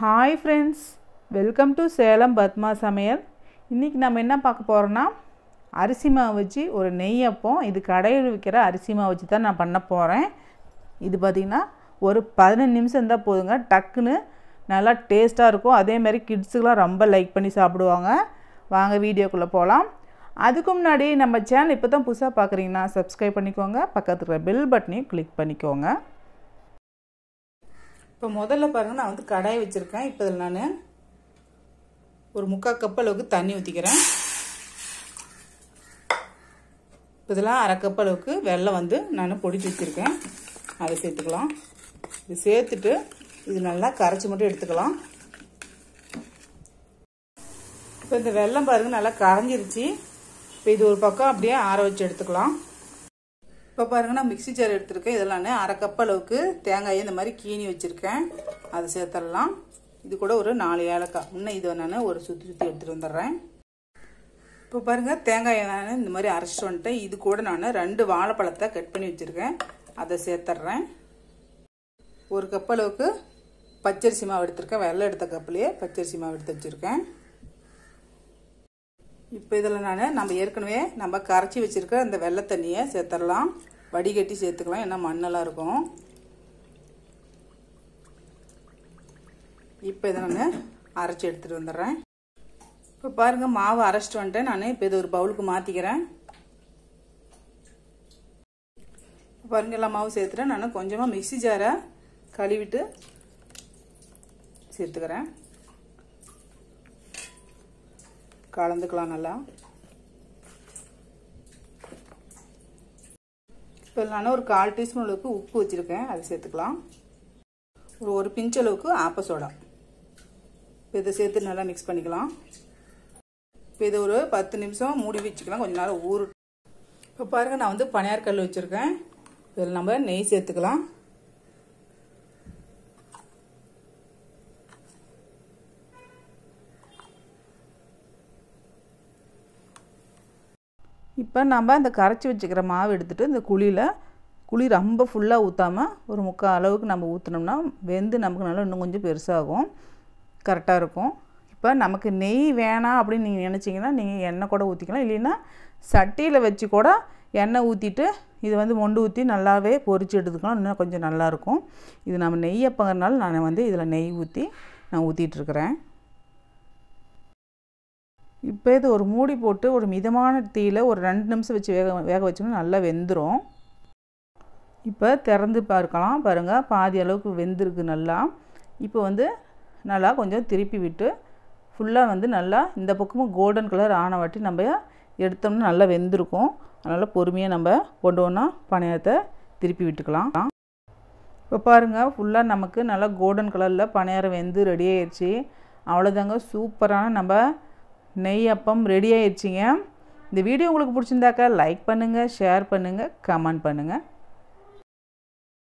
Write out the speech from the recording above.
Hi friends, welcome to Salem Padma சமையல். இன்றைக்கி நம்ம என்ன பார்க்க போகிறோன்னா, அரிசி மாவு வச்சு ஒரு நெய் அப்பம். இது கடையில் விற்கிற அரிசி மாவு வச்சு தான் நான் பண்ண போகிறேன். இது பார்த்திங்கன்னா ஒரு 15 நிமிஷம் இருந்தால் போதுங்க. டக்குன்னு நல்லா டேஸ்ட்டாக இருக்கும். அதேமாதிரி கிட்ஸுக்கெலாம் ரொம்ப லைக் பண்ணி சாப்பிடுவாங்க. வாங்க வீடியோக்குள்ளே போகலாம். அதுக்கு முன்னாடி நம்ம சேனல் இப்போ தான் புதுசாக பார்க்குறீங்கன்னா சப்ஸ்கிரைப் பண்ணிக்கோங்க. பக்கத்தில் இருக்கிற பெல் பட்டனையும் கிளிக் பண்ணிக்கோங்க. இப்போ முதல்ல பாருங்கள், நான் வந்து கடாய் வச்சுருக்கேன். இப்போ இதில் நான் ஒரு 3/4 கப் அளவுக்கு தண்ணி ஊற்றிக்கிறேன். இப்போ இதில் 1/2 கப் அளவுக்கு வெல்லம் வந்து நான் பொடிச்சு வச்சுருக்கேன். அதை சேர்த்துக்கலாம். இது சேர்த்துட்டு இது நல்லா கரைச்சி மட்டும் எடுத்துக்கலாம். இப்போ இந்த வெல்லம் பாருங்கள் நல்லா கரைஞ்சிருச்சு. இப்போ இது ஒரு பக்கம் அப்படியே ஆற வச்சு எடுத்துக்கலாம். இப்போ பாருங்கள், நான் மிக்சி ஜார் எடுத்துருக்கேன். இதில் நான் 1/2 கப் அளவுக்கு தேங்காயை இந்த மாதிரி கீனி வச்சுருக்கேன். அதை சேர்த்துடலாம். இது கூட ஒரு 4 ஏலக்காய். இன்னும் இதை நான் ஒரு சுற்றி எடுத்துகிட்டு வந்துடுறேன். இப்போ பாருங்கள், தேங்காயை நான் இந்த மாதிரி அரைச்சிட்டு வந்துட்டேன். இது கூட நான் 2 வாழைப்பழத்தை கட் பண்ணி வச்சுருக்கேன். அதை சேர்த்துட்றேன். 1 கப் அளவுக்கு பச்சரிசி மாவு எடுத்துருக்கேன். வெள்ளை எடுத்த கப்புலேயே பச்சரிசி மாவு எடுத்து வச்சுருக்கேன். இப்போ இதில் நம்ம ஏற்கனவே கரைச்சி வச்சுருக்க அந்த வெள்ளை தண்ணியை சேர்த்துடலாம். வடிகட்டி சேர்த்துக்கலாம், ஏன்னா மண்ணெல்லாம் இருக்கும். இப்போ இதை நான் அரைச்சி எடுத்துகிட்டு வந்துடுறேன். இப்போ பாருங்கள், மாவு அரைச்சிட்டு வந்துட்டேன். நான் இப்போ இதை ஒரு பவுலுக்கு மாற்றிக்கிறேன். பாருங்கள், எல்லாம் மாவு சேர்த்துட்டேன். நான் கொஞ்சமாக மிக்சி ஜாரை கழுவிட்டு சேர்த்துக்கிறேன். கலந்துக்கலாம் நல்லா. இப்போ நான் ஒரு 1/4 டீஸ்பூன் அளவுக்கு உப்பு வச்சுருக்கேன். அதை சேர்த்துக்கலாம். ஒரு பிஞ்ச் அளவுக்கு ஆப்ப சோடா. இப்போ இதை சேர்த்து நல்லா மிக்ஸ் பண்ணிக்கலாம். இப்போ இதை ஒரு 10 நிமிஷம் மூடி வச்சுக்கலாம். கொஞ்சம் நேரம் ஊறு. இப்போ பாருங்கள், நான் வந்து பனியார் கல் வச்சுருக்கேன். இதில் நம்ம நெய் சேர்த்துக்கலாம். இப்போ நம்ம இந்த கரைச்சி வச்சுக்கிற மாவு எடுத்துகிட்டு இந்த குழி ரொம்ப ஃபுல்லாக ஊற்றாமல் ஒரு 3/4 அளவுக்கு நம்ம ஊற்றினோம்னா வெந்து நமக்கு நல்லா இன்னும் கொஞ்சம் பெருசாகும். கரெக்டாக இருக்கும். இப்போ நமக்கு நெய் வேணாம் அப்படின்னு நீங்கள் நினச்சிங்கன்னா நீங்கள் எண்ணெய் கூட ஊற்றிக்கலாம். இல்லைன்னா சட்டியில் வச்சு கூட எண்ணெய் ஊற்றிட்டு இது வந்து மொண்டு ஊற்றி நல்லாவே பொரிச்சு எடுத்துக்கலாம். இன்னும் கொஞ்சம் நல்லாயிருக்கும். இது நம்ம நெய் அப்பங்கிறனால நான் வந்து இதில் நெய் ஊற்றி நான் ஊற்றிட்டுருக்கிறேன். இப்போ இது ஒரு மூடி போட்டு ஒரு மிதமான தீயில் ஒரு 2 நிமிஷம் வச்சு வேக வச்சோம்னா நல்லா வெந்துடும். இப்போ திறந்து பார்க்கலாம். பாருங்கள், பாதி அளவுக்கு வெந்திருக்கு நல்லா. இப்போ வந்து நல்லா கொஞ்சம் திருப்பி விட்டு ஃபுல்லாக வந்து நல்லா இந்த பக்கமும் கோல்டன் கலர் ஆன வாட்டி நம்ம எடுத்தோம்னா நல்லா வெந்திருக்கும். அதனால் பொறுமையாக நம்ம ஒன்றா பணியாரத்தை திருப்பி விட்டுக்கலாம். இப்போ பாருங்கள், ஃபுல்லாக நமக்கு நல்லா கோல்டன் கலரில் பணியாரம் வெந்து ரெடி ஆயிடுச்சு. அவ்வளோதாங்க, சூப்பரான நம்ம நெய் அப்பம் ரெடி ஆயிடுச்சிங்க. இந்த வீடியோ உங்களுக்கு பிடிச்சிருந்தாக்கா லைக் பண்ணுங்கள், ஷேர் பண்ணுங்கள், கமெண்ட் பண்ணுங்கள்.